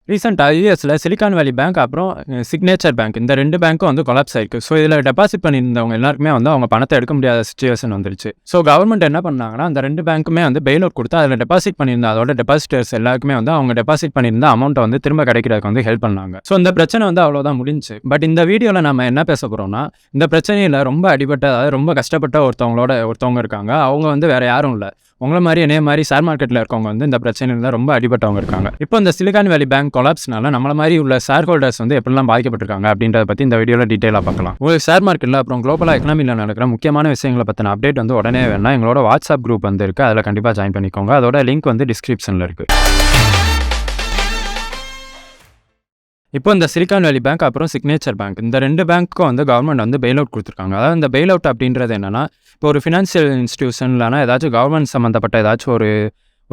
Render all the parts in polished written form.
ரீசெண்டா யுஎஸ்ல சிலிகான் வேலி பேங்க் அப்புறம் சிக்னேச்சர் பேங்க் இந்த 2 பேங்க்கும் வந்து கொலாப்ஸ் ஆயிருக்கு. ஸோ இதில டெபாசிட் பண்ணியிருந்தவங்க எல்லாருக்குமே வந்து அவங்க பணத்தை எடுக்க முடியாத சிச்சுவேஷன் வந்துருச்சு. ஸோ கவர்மெண்ட் என்ன பண்ணாங்கன்னா, அந்த 2 பேங்க்குமே வந்து பெயில் அவுட் குடுத்து அதில டெபாசிட் பண்ணியிருந்த அதோட டெபாசிட்டர்ஸ் எல்லாருக்குமே வந்து அவங்க டெபாசிட் பண்ணியிருந்த அமௌண்ட்ட வந்து திரும்ப கிடைக்கிறதுக்கு வந்து ஹெல்ப் பண்ணாங்க. ஸோ இந்த பிரச்சனை வந்து அவ்வளோதான் முடிஞ்சுச்சு. பட் இந்த வீடியோல நம்ம என்ன பேச போறோம்னா, இந்த பிரச்சனையில ரொம்ப அடிபட்ட, அதாவது ரொம்ப கஷ்டப்பட்ட ஒருத்தவங்க இருக்காங்க. அவங்க வந்து வேற யாரும் இல்ல. உங்கள மாரி என்னைய மாரி ஷேர் மார்க்கெட்ல இருக்கவங்க வந்து இந்த பிரச்சனையில ரொம்ப அடிபட்டவங்க இருக்காங்க. இப்போ இந்த சிலிகான் வேலி பேங்க் கொலாப்ஸ்னால நம்மள மாரி உள்ள ஷேர் ஹோல்டர்ஸ் வந்து எப்படிலாம் பாதிக்கப்பட்டிருக்காங்க அப்படின்றத பத்தி இந்த வீடியோல டீடைலா பார்க்கலாம். உங்களுக்கு ஷேர் மார்க்கெட்ல அப்புறம் குளோபலா எக்கனாமில நடக்கிற முக்கியமான விஷயங்களை பத்தின அப்டேட் வந்து உடனே வேணும்னா எங்களோட வாட்ஸ்அப் குரூப் வந்து இருக்கு. அதில் கண்டிப்பா ஜாயின் பண்ணிக்கோங்க. அதோட லிங்க் வந்து டிஸ்கிரிப்ஷன்ல இருக்கு. இப்போ இந்த சிலிகான் வேலி பேங்க் அப்புறம் சிக்னேச்சர் பேங்க் இந்த 2 பேங்க்கும் வந்து கவர்மெண்ட் வந்து பெயில் அவுட் கொடுத்துருக்காங்க. அதாவது இந்த பெயில் அவுட் அப்படின்றது என்னன்னா, இப்போ ஒரு ஃபினான்ஷியல் இன்ஸ்டிடியூஷன் இல்லைனா ஏதாச்சும் கவர்மெண்ட் சம்மந்தப்பட்ட ஏதாச்சும்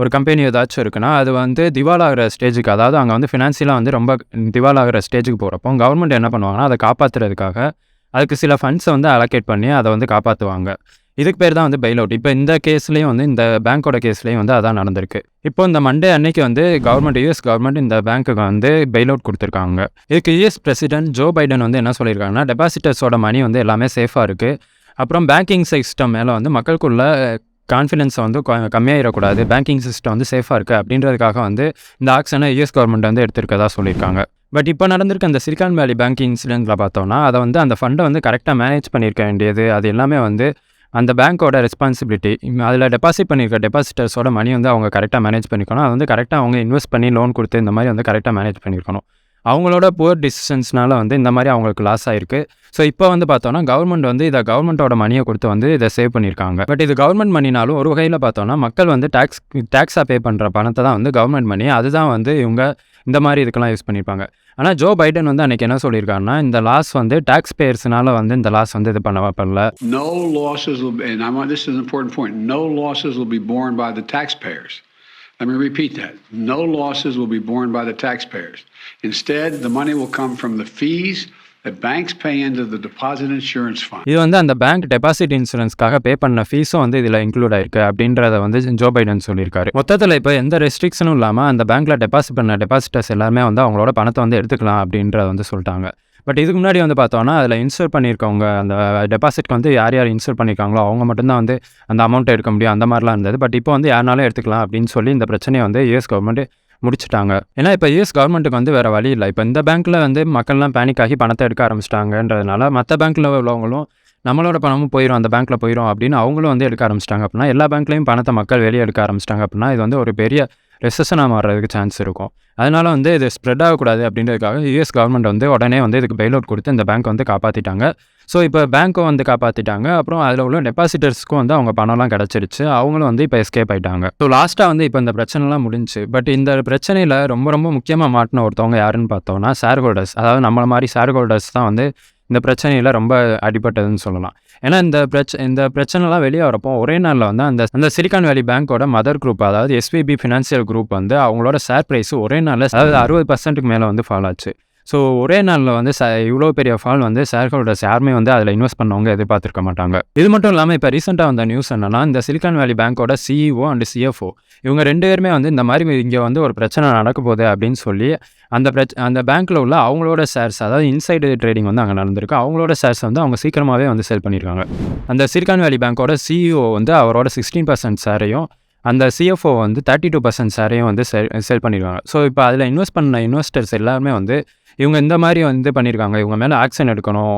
ஒரு கம்பெனி ஏதாச்சும் இருக்குன்னா, அது வந்து திவாலாகிற ஸ்டேஜுக்கு, அதாவது அங்கே வந்து ஃபினான்ஷியலாக வந்து ரொம்ப திவாலாகிற ஸ்டேஜுக்கு போகிறப்போ கவர்மெண்ட் என்ன பண்ணுவாங்கன்னா, அதை காப்பாற்றுறதுக்காக அதுக்கு சில ஃபண்ட்ஸை வந்து அலோகேட் பண்ணி அதை வந்து காப்பாற்றுவாங்க. இதுக்கு பேர் தான் வந்து பெயில் அவுட். இப்போ இந்த கேஸ்லேயும் வந்து இந்த பேங்க்கோட கேஸ்லேயும் வந்து அதான் நடந்திருக்கு. இப்போ இந்த மண்டே அன்னைக்கு வந்து யுஎஸ் கவர்மெண்ட் இந்த பேங்க்குக்கு வந்து பெயில் அவுட் கொடுத்துருக்காங்க. இதுக்கு யுஎஸ் பிரசிடென்ட் ஜோ பைடன் வந்து என்ன சொல்லியிருக்காங்கன்னா, டெபாசிட்டர்ஸோட மணி வந்து எல்லாமே சேஃபாக இருக்குது. அப்புறம் பேங்கிங் சிஸ்டம் மேலே வந்து மக்களுக்குள்ள கான்ஃபிடன்ஸை வந்து கம்மியாயிடக்கூடாது, பேங்கிங் சிஸ்டம் வந்து சேஃபாக இருக்குது அப்படின்றதுக்காக வந்து இந்த ஆக்ஷனை யுஎஸ் கவர்மெண்ட் வந்து எடுத்திருக்கதா சொல்லியிருக்காங்க. பட் இப்போ நடந்திருக்க அந்த சிலிகான் வேலி பேங்க் இன்சிடென்ட்டில் பார்த்தோம்னா, அதை வந்து அந்த ஃபண்டை வந்து கரெக்டாக மேனேஜ் பண்ணியிருக்க வேண்டியது, அது எல்லாமே வந்து அந்த பேங்க்கோட ரெஸ்பான்சிபிலிட்டி. அதில் டெபாசிட் பண்ணியிருக்க டெபாசிட்டர்ஸோட மணி வந்து அவங்க கரெக்டாக மேனேஜ் பண்ணிக்கணும். அது வந்து கரெக்டாக அவங்க இன்வெஸ்ட் பண்ணி லோன் கொடுத்து இந்த மாதிரி வந்து கரெக்டாக மேனேஜ் பண்ணியிருக்கணும். அவங்களோட புவர் டிசிஷன்ஸ்னால வந்து இந்த மாதிரி அவங்களுக்கு லாஸ் ஆயிருக்கு. ஸோ இப்போ வந்து பார்த்தோன்னா கவர்மெண்ட் வந்து இதை கவர்மெண்ட்டோட மணியை கொடுத்து வந்து இதை சேவ் பண்ணியிருக்காங்க. பட் இது கவர்மெண்ட் மணினாலும் ஒரு வகையில் பார்த்தோன்னா மக்கள் வந்து டேக்ஸாக பே பண்ணுற பணத்தை தான் வந்து கவர்மெண்ட் மணி, அதுதான் வந்து இவங்க இந்த மாதிரி இதுக்கெல்லாம் யூஸ் பண்ணியிருப்பாங்க. ஆனால் ஜோ பைடன் வந்து அன்றைக்கி என்ன சொல்லியிருக்காருன்னா, இந்த லாஸ் வந்து டேக்ஸ் பேயர்ஸ்னால வந்து இந்த லாஸ் வந்து இது பண்ணல. No losses will be, and this is an important point, no losses will be borne by the taxpayers. Let me repeat that. No losses will be borne by the taxpayers. Instead, the money will come from the fees that banks pay into the deposit insurance fund. இது வந்து அந்த bank deposit இன்சூரன்ஸ்க்காக பே பண்ண ஃபீஸும் வந்து இதில் include ஆயிருக்கு அப்படின்றத வந்து ஜோ பைடன் சொல்லியிருக்காரு. மொத்தத்தில் இப்போ எந்த ரெஸ்ட்ரிக்ஷனும் இல்லாமல் அந்த பேங்க்கில் டெபாசிட் பண்ண டெபாசிட்டர்ஸ் எல்லாருமே வந்து அவங்களோட பணத்தை வந்து எடுத்துக்கலாம் அப்படின்றத வந்து சொல்லிட்டாங்க. பட் இதுக்கு முன்னாடி வந்து பார்த்தோன்னா, அதில் இன்சூர் பண்ணியிருக்கவங்க அந்த டெபாசிட்க்கு வந்து யார் இன்சூர் பண்ணியிருக்காங்களோ அவங்க மட்டும்தான் வந்து அந்த அமௌண்ட்டை எடுக்க முடியும், அந்த மாதிரிலாம் இருந்தது. பட் இப்போ வந்து யாருனாலும் எடுத்துக்கலாம் அப்படின்னு சொல்லி இந்த பிரச்சனையை வந்து யுஎஸ் கவர்மெண்ட் முடிச்சுட்டாங்க. ஏன்னா இப்போ யுஎஸ் கவர்மெண்ட்டுக்கு வந்து வேறு வழி இல்லை. இப்போ இந்த பேங்க்கில் வந்து மக்கள்லாம் பேனிக் ஆகி பணத்தை எடுக்க ஆரம்பிச்சிட்டாங்கன்றதுனால மற்ற பேங்க்கில் உள்ளவங்களும் நம்மளோட பணமும் போயிடும், அந்த பேங்க்கில் போயிடும் அப்படின்னு அவங்களும் வந்து எடுக்க ஆரம்பிச்சிட்டாங்க. அப்படின்னா எல்லா பேங்க்லேயும் பணத்தை மக்கள் வெளியே எடுக்க ஆரம்பிச்சிட்டாங்க அப்படின்னா இது வந்து ஒரு பெரிய ரெசஷனாக மாறுறதுக்கு சான்ஸ் இருக்கும். அதனால் வந்து இது ஸ்ப்ரெட் ஆகக்கூடாது அப்படின்றதுக்காக யுஎஸ் கவர்மெண்ட் வந்து உடனே வந்து இதுக்கு பெயில் அவுட் கொடுத்து இந்த பேங்க் வந்து காப்பாற்றிட்டாங்க. ஸோ இப்போ பேங்க்கும் வந்து காப்பாற்றிட்டாங்க. அப்புறம் அதில் உள்ள டெபாசிட்டர்ஸ்க்கும் வந்து அவங்க பணம்லாம் கிடச்சிருச்சு. அவங்களும் வந்து இப்போ எஸ்கேப் ஆகிட்டாங்க. ஸோ லாஸ்ட்டாக வந்து இப்போ இந்த பிரச்சனைலாம் முடிஞ்சு. பட் இந்த பிரச்சனையில் ரொம்ப ரொம்ப முக்கியமாக மாட்டின ஒருத்தவங்க யாருன்னு பார்த்தோம்னா ஷேர் ஹோல்டர்ஸ். அதாவது நம்மள மாதிரி ஷேர் ஹோல்டர்ஸ் தான் வந்து இந்த பிரச்சனையில் ரொம்ப அடிபட்டதுன்னு சொல்லலாம். ஏன்னா இந்த பிரச்சனைலாம் வெளியே வரப்போ ஒரே நாளில் வந்து அந்த சிலிகான் வேலி பேங்க்கோட மதர் குரூப், அதாவது எஸ்விபி ஃபினான்ஷியல் குரூப் வந்து அவங்களோட ஷேர் ப்ரைஸ் ஒரே நாளில், அதாவது 60% மேலே வந்து ஃபால் ஆச்சு. ஸோ ஒரே நாளில் வந்து இவ்வளோ பெரிய ஃபால் வந்து ஷேர் ஹோல்டர்ஸ் யாருமே வந்து அதில் இன்வெஸ்ட் பண்ணவங்க எதிர்பார்த்துருக்க மாட்டாங்க. இது மட்டும் இல்லாமல் இப்போ ரீசெண்டாக வந்த நியூஸ் என்னன்னா, இந்த சிலிகான் வேலி பேங்க்கோட சிஇஓ அண்ட் சிஎஃப்ஓ இவங்க 2 பேருமே வந்து இந்த மாதிரி இங்கே வந்து ஒரு பிரச்சனை நடக்க போகுது அப்படின்னு சொல்லி அந்த பேங்க்கில் உள்ள அவங்களோட ஷேர்ஸ், அதாவது இன்சைடு ட்ரேடிங் வந்து அங்கே நடந்திருக்கு, அவங்களோட ஷேர்ஸ் வந்து அவங்க சீக்கிரமாகவே வந்து சேல் பண்ணியிருக்காங்க. அந்த சிலிகான் வேலி பேங்க்கோட சிஇஓ வந்து அவரோட 16% ஷேரையும் அந்த சிஎஃப்ஓ வந்து 32% ஷேரையும் வந்து சேல் பண்ணியிருக்காங்க. ஸோ இப்போ அதில் இன்வெஸ்ட் பண்ண இன்வெஸ்டர்ஸ் எல்லாருமே வந்து இவங்க இந்த மாதிரி வந்து பண்ணியிருக்காங்க, இவங்க மேலே ஆக்ஷன் எடுக்கணும்.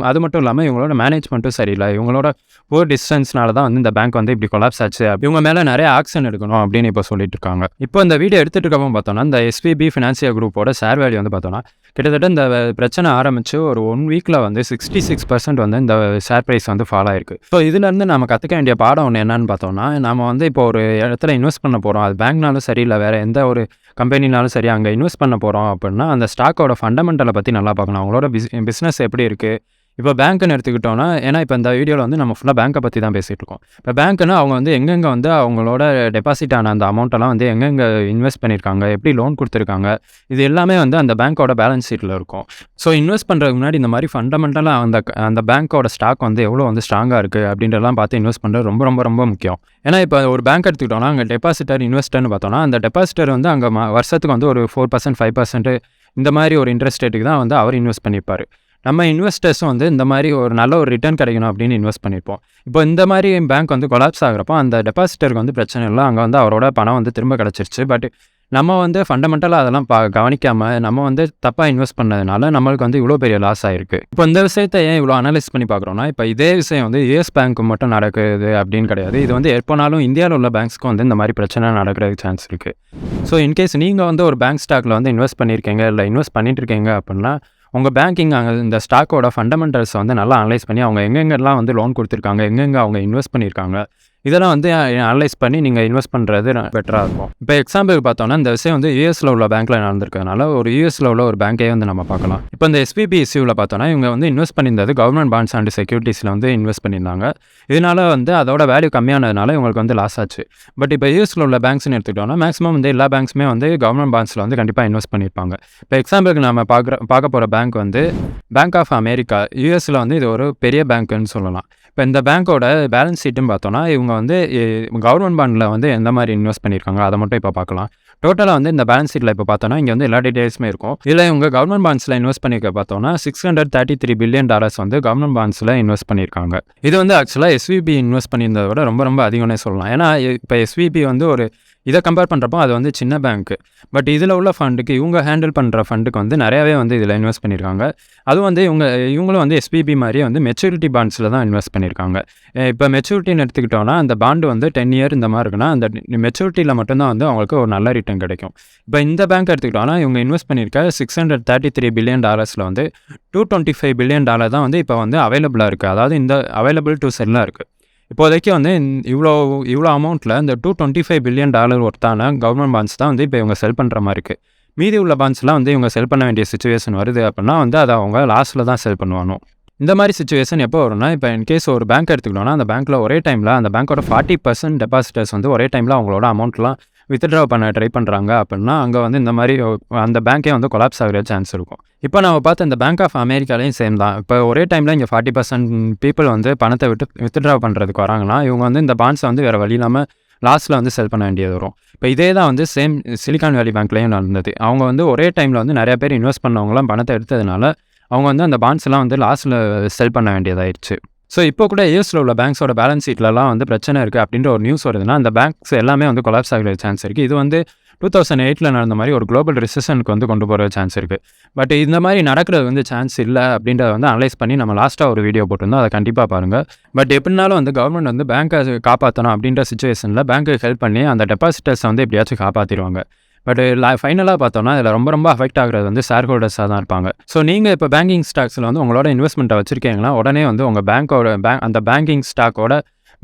அது மட்டும் இல்லாமல் இவங்களோட மேனேஜ்மெண்ட்டும் சரியில்லை, இவங்களோட புவர் டிசிஷன்ஸ்னால தான் வந்து இந்த பேங்க் வந்து இப்படி கொலாப்ஸ் ஆச்சு, இவங்க மேலே நிறைய ஆக்ஷன் எடுக்கணும் அப்படின்னு இப்போ சொல்லிட்டு இருக்காங்க. இப்போ இந்த வீடியோ எடுத்துகிட்டு இருக்கப்போ பார்த்தோன்னா, இந்த எஸ்விபி ஃபினான்ஷியல் குரூப்போட ஷேர் வேல்யூ வந்து பார்த்தோன்னா கிட்டத்தட்ட இந்த பிரச்சனை ஆரம்பித்து ஒரு 1 வீக்கில் வந்து 66% வந்து இந்த ஷேர் ப்ரைஸ் வந்து ஃபால் ஆயிருக்கு. ஸோ இதுலேருந்து நம்ம கற்றுக்க வேண்டிய பாடம் ஒன்று என்னன்னு பார்த்தோம்னா, நம்ம வந்து இப்போ ஒரு இடத்துல இன்வெஸ்ட் பண்ண போகிறோம், அது பேங்க்னாலும் சரி இல்லை வேறு எந்த ஒரு கம்பெனினாலும் சரி, அங்கே இன்வெஸ்ட் பண்ண போகிறோம் அப்படின்னா அந்த ஸ்டாக்கோட ஃபண்டமெண்டலை பற்றி நல்லா பார்க்கணும். அவங்களோட பிஸ்னஸ் எப்படி இருக்குது, இப்போ பேங்க்னு எடுத்துக்கிட்டோம்னா, ஏன்னா இப்போ இந்த வீடியோவில் வந்து நம்ம ஃபுல்லாக பேங்க்கை பற்றி தான் பேசிகிட்டு இருக்கோம். இப்போ பேங்க்னா அவங்க வந்து எங்கெங்கே வந்து அவங்களோட டெபாசிட் ஆன அந்த அமௌண்ட்டெல்லாம் வந்து எங்கெங்கே இன்வெஸ்ட் பண்ணியிருக்காங்க, எப்படி லோன் கொடுத்துருக்காங்க, இது எல்லாமே வந்து அந்த பேங்க்கோட பேலன்ஸ் ஷீட்டில் இருக்கும். ஸோ இன்வெஸ்ட் பண்ணுறதுக்கு முன்னாடி இந்த மாதிரி ஃபண்டமெண்டலாக அந்த பேங்க்கோட ஸ்டாக் வந்து எவ்வளோ வந்து ஸ்ட்ராங்காக இருக்குது அப்படின்றலாம் பார்த்து இன்வெஸ்ட் பண்ணுறது ரொம்ப ரொம்ப ரொம்ப முக்கியம். ஏன்னா இப்போ ஒரு பேங்க் எடுத்துக்கிட்டோம்னா அங்கே டெபாசிட்டர் இன்வெஸ்டர்னு பார்த்தோம்னா அந்த டெபாசிட்டர் வந்து அங்கே வருஷத்துக்கு வந்து ஒரு 4% 5% இந்த மாதிரி ஒரு இன்ட்ரெஸ்ட் ரேட்டுக்கு தான் வந்து அவர் இன்வெஸ்ட் பண்ணியிருப்பார். நம்ம இன்வெஸ்டர்ஸும் வந்து இந்த மாதிரி ஒரு நல்ல ஒரு ரிட்டர்ன் கிடைக்கணும் அப்படின்னு இன்வெஸ்ட் பண்ணியிருப்போம். இப்போ இந்த மாதிரி பேங்க் வந்து கொலாப்ஸ் ஆகிறப்போ அந்த டெபாசிட்டருக்கு வந்து பிரச்சனை இல்லை, அங்கே வந்து அவரோட பணம் வந்து திரும்ப கிடச்சிருச்சு. பட் நம்ம வந்து ஃபண்டமெண்டலாக அதெல்லாம் கவனிக்காமல் நம்ம வந்து தப்பாக இன்வெஸ்ட் பண்ணதுனால நம்மளுக்கு வந்து இவ்வளோ பெரிய லாஸ் ஆகிருக்கு. இப்போ இந்த விஷயத்தை ஏன் இவ்வளோ அனலைஸ் பண்ணி பார்க்குறோன்னா, இப்போ இதே விஷயம் வந்து யூஎஸ் பேங்க்கு மட்டும் நடக்குது அப்படின்னு கிடையாது. இது வந்து எப்போனாலும் இந்தியாவில் உள்ள பேங்க்ஸ்க்கும் வந்து இந்த மாதிரி பிரச்சனை நடக்கிறதுக்கு சான்ஸ் இருக்குது. ஸோ இன்கேஸ் நீங்கள் வந்து ஒரு பேங்க் ஸ்டாக்கில் வந்து இன்வெஸ்ட் பண்ணியிருக்கீங்க இல்லை இன்வெஸ்ட் பண்ணிட்டு இருக்கீங்க அப்படின்னா உங்கள் பேங்கிங் அங்கே இந்த ஸ்டாக்கோட ஃபண்டமெண்டல்ஸை வந்து நல்லா அனலைஸ் பண்ணி அவங்க எங்கெங்கெல்லாம் வந்து லோன் கொடுத்துருக்காங்க, எங்கெங்கே அவங்க இன்வெஸ்ட் பண்ணியிருக்காங்க, இதெல்லாம் வந்து அனலைஸ் பண்ணி நீங்கள் இன்வெஸ்ட் பண்ணுறது பெட்டராக இருக்கும். இப்போ எக்ஸாம்பிளுக்கு பார்த்தோன்னா இந்த விஷயம் வந்து யூஎஸில் உள்ள பேங்க்கில் நடந்திருக்கிறதுனால ஒரு யூஎஸில் உள்ள ஒரு பேங்க்கே வந்து நம்ம பார்க்கலாம். இப்போ இந்த எஸ்பிபி இஷ்யூவில் பார்த்தோன்னா இவங்க வந்து இன்வெஸ்ட் பண்ணியிருந்தது கவர்மெண்ட் பாண்ட்ஸ் அண்ட் செக்யூரிட்டிஸில் வந்து இன்வெஸ்ட் பண்ணியிருந்தாங்க. இதனால் வந்து அதோட வேல்யூ கம்மியானதுனால இவங்களுக்கு வந்து லாஸ் ஆச்சு. பட் இப்போ யூஎஸில் உள்ள பேங்க்ஸ்னு எடுத்துக்கிட்டோம்னா மேக்ஸிமம் வந்து எல்லா பேங்க்ஸுமே வந்து கவர்மெண்ட் பாண்ட்ஸில் வந்து கண்டிப்பாக இன்வெஸ்ட் பண்ணியிருப்பாங்க. இப்போ எக்ஸாம்பிளுக்கு நம்ம பார்க்க போகிற பேங்க் வந்து பேங்க் ஆஃப் அமெரிக்கா. யூஎஸில் வந்து இது ஒரு பெரிய பேங்க்குன்னு சொல்லலாம். இப்போ இந்த பேங்க்கோட பேலன்ஸ் ஷீட்டுன்னு பார்த்தோன்னா இவங்க வந்து கவர்மெண்ட் பாண்டில் வந்து எந்த மாதிரி இன்வெஸ்ட் பண்ணியிருக்காங்க அதை மட்டும் இப்போ பார்க்கலாம். டோட்டலாக வந்து இந்த பேலன்ஸ் ஷீட்டில் இப்போ பார்த்தோன்னா இங்கே வந்து எல்லா டீட்டெயில்ஸுமே இருக்கும். இதில் இவங்க கவர்மெண்ட் பாண்ட்ஸில் இன்வெஸ்ட் பண்ணியிருக்க பார்த்தோன்னா $633 பில்லியன் வந்து கவர்மெண்ட் பாண்ட்ஸில் இன்வெஸ்ட் பண்ணியிருக்காங்க. இது வந்து ஆக்சுவலாக எஸ்விபி இன்வெஸ்ட் பண்ணியிருந்ததை விட ரொம்ப ரொம்ப அதிகம்னே சொல்லலாம். ஏன்னா இப்போ எஸ்விபி வந்து ஒரு இதை கம்பேர் பண்ணுறப்போ அது வந்து சின்ன பேங்க்கு. பட் இதில் உள்ள ஃபண்டுக்கு இவங்க ஹேண்டில் பண்ணுற ஃபண்டுக்கு வந்து நிறையாவே வந்து இதில் இன்வெஸ்ட் பண்ணியிருக்காங்க. அதுவும் வந்து இவங்களும் வந்து எஸ்பிபி மாதிரியே வந்து மெச்சூரிட்டி பாண்ட்ஸில் தான் இன்வெஸ்ட் பண்ணியிருக்காங்க. இப்போ மெச்சூரிட்டின்னு எடுத்துக்கிட்டோன்னா அந்த பாண்டு வந்து 10 இயர் இந்த மாதிரி இருக்குன்னா அந்த மெச்சூரிட்டியில் மட்டும்தான் வந்து அவங்களுக்கு ஒரு நல்ல ரிட்டர்ன் கிடைக்கும். இப்போ இந்த பேங்க் எடுத்துக்கிட்டோன்னா இவங்க இன்வெஸ்ட் பண்ணியிருக்க $633 பில்லியன் வந்து $225 பில்லியன் தான் வந்து இப்போ வந்து அவைலபிளாக இருக்குது. அதாவது இந்த அவைலபிள் டு செல்லாக இருக்குது. இப்போதைக்கு வந்து இவ்வளோ அமௌண்ட்டில் இந்த $225 பில்லியன் ஒர்த்தான கவர்மெண்ட் பாண்ட்ஸ் தான் வந்து இப்போ இவங்க செல் பண்ணுற மாதிரி இருக்குது. மீதி உள்ள பாண்ட்ஸ்லாம் வந்து இவங்க செல் பண்ண வேண்டிய சிச்சுவேஷன் வருது அப்படின்னா வந்து அதை அவங்க லாஸ்ட்டில் தான் செல் பண்ணுவாங்க. இந்த மாதிரி சிச்சுவேஷன் எப்போ வரும்னா இப்போ இன்கேஸ் ஒரு பேங்க் எடுத்துக்கிட்டோம்னா அந்த பேங்க்கில் ஒரே டைமில் அந்த பேங்க்கோட 40% டெபாசிட்டர்ஸ் வந்து ஒரே டைமில் அவங்களோட அமௌண்ட்லாம் வித்ட்ரா பண்ண ட்ரை பண்ணுறாங்க அப்படின்னா அங்கே வந்து இந்த மாதிரி அந்த பேங்க்கே வந்து கொலாப்ஸ் ஆகிற சான்ஸ் இருக்கும். இப்போ நம்ம பார்த்து இந்த பேங்க் ஆஃப் அமெரிக்காலையும் சேம் தான். இப்போ ஒரே டைமில் இங்கே 40% பீப்புள் வந்து பணத்தை வித்ட்ரா பண்ணுறதுக்கு வராங்கன்னா இவங்க வந்து இந்த பாண்ட்ஸை வந்து வேறு வழி இல்லாமல் லாஸ்ட்டில் வந்து செல் பண்ண வேண்டியது வரும். இப்போ இதே தான் வந்து சேம் சிலிகான் வேலி பேங்க்லேயும் நடந்தது. அவங்க வந்து ஒரே டைமில் வந்து நிறைய பேர் இன்வெஸ்ட் பண்ணவங்களாம் பணத்தை எடுத்ததுனால அவங்க வந்து அந்த பாண்ட்ஸ்லாம் வந்து லாஸ்ட்டில் செல் பண்ண வேண்டியதாயிடுச்சு. ஸோ இப்போ கூட யூஎஸில் உள்ள பேங்க்ஸோட பேலன்ஸ் ஷீட்லலாம் வந்து பிரச்சனை இருக்குது அப்படின்ற ஒரு நியூஸ் வருதுன்னா அந்த பேங்க்ஸ் எல்லாமே வந்து கொலாப்ஸ் ஆகிற சான்ஸ் இருக்குது. இது வந்து 2008 நடந்த மாதிரி ஒரு குளோபல் ரிசெஷனுக்கு வந்து கொண்டு போகிற சான்ஸ் இருக்குது. பட் இந்த மாதிரி நடக்கிறது வந்து சான்ஸ் இல்லை அப்படின்றத வந்து அனலைஸ் பண்ணி நம்ம லாஸ்ட்டாக ஒரு வீடியோ போட்டிருந்தோம், அதை கண்டிப்பாக பாருங்கள். பட் எப்படினாலும் வந்து கவர்மெண்ட் வந்து பேங்க்கை காப்பாற்றணும் அப்படின்ற சிச்சுவேஷனில் பேங்க்கு ஹெல்ப் பண்ணி அந்த டெபாசிட்டர்ஸை வந்து எப்படியாச்சும் காப்பாற்றிடுவாங்க. பட் ஃபைனலாக பார்த்தோன்னா இதில் ரொம்ப ரொம்ப அஃபெக்ட் ஆகிறது வந்து ஷேர் ஹோல்டர்ஸாக தான் இருப்பாங்க. ஸோ நீங்கள் இப்போ பேங்கிங் ஸ்டாக்ஸில் வந்து உங்களோட இன்வெஸ்ட்மெண்ட்டை வச்சுருக்கீங்கன்னா உடனே வந்து உங்கள் அந்த பேங்கிங் ஸ்டாக்கோட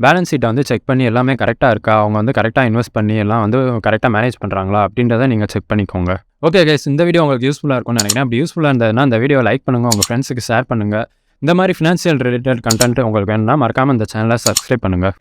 பேலன்ஸ் ஷீட்டை வந்து செக் பண்ணி எல்லாமே கரெக்டாக இருக்கா, அவங்க வந்து கரெக்டாக இன்வெஸ்ட் பண்ணி எல்லாம் வந்து கரெக்டாக மேனேஜ் பண்ணுறாங்களா அப்படின்றத நீங்கள் செக் பண்ணிக்கோங்க. ஓகே கைஸ், இந்த வீடியோ உங்களுக்கு யூஸ்ஃபுல்லாக இருக்கும்னு நினைக்கிறேன். அப்படி யூஸ்ஃபுல்லாக இருந்ததுன்னா இந்த வீடியோ லைக் பண்ணுங்கள், உங்கள் ஃப்ரெண்ட்ஸுக்கு ஷேர் பண்ணுங்கள். இந்த மாதிரி ஃபினான்ஷியல் ரிலேட்டட் கண்டென்ட் உங்களுக்கு வேணும்னா மறக்காமல் இந்த சேனலை சப்ஸ்கிரைப் பண்ணுங்கள்.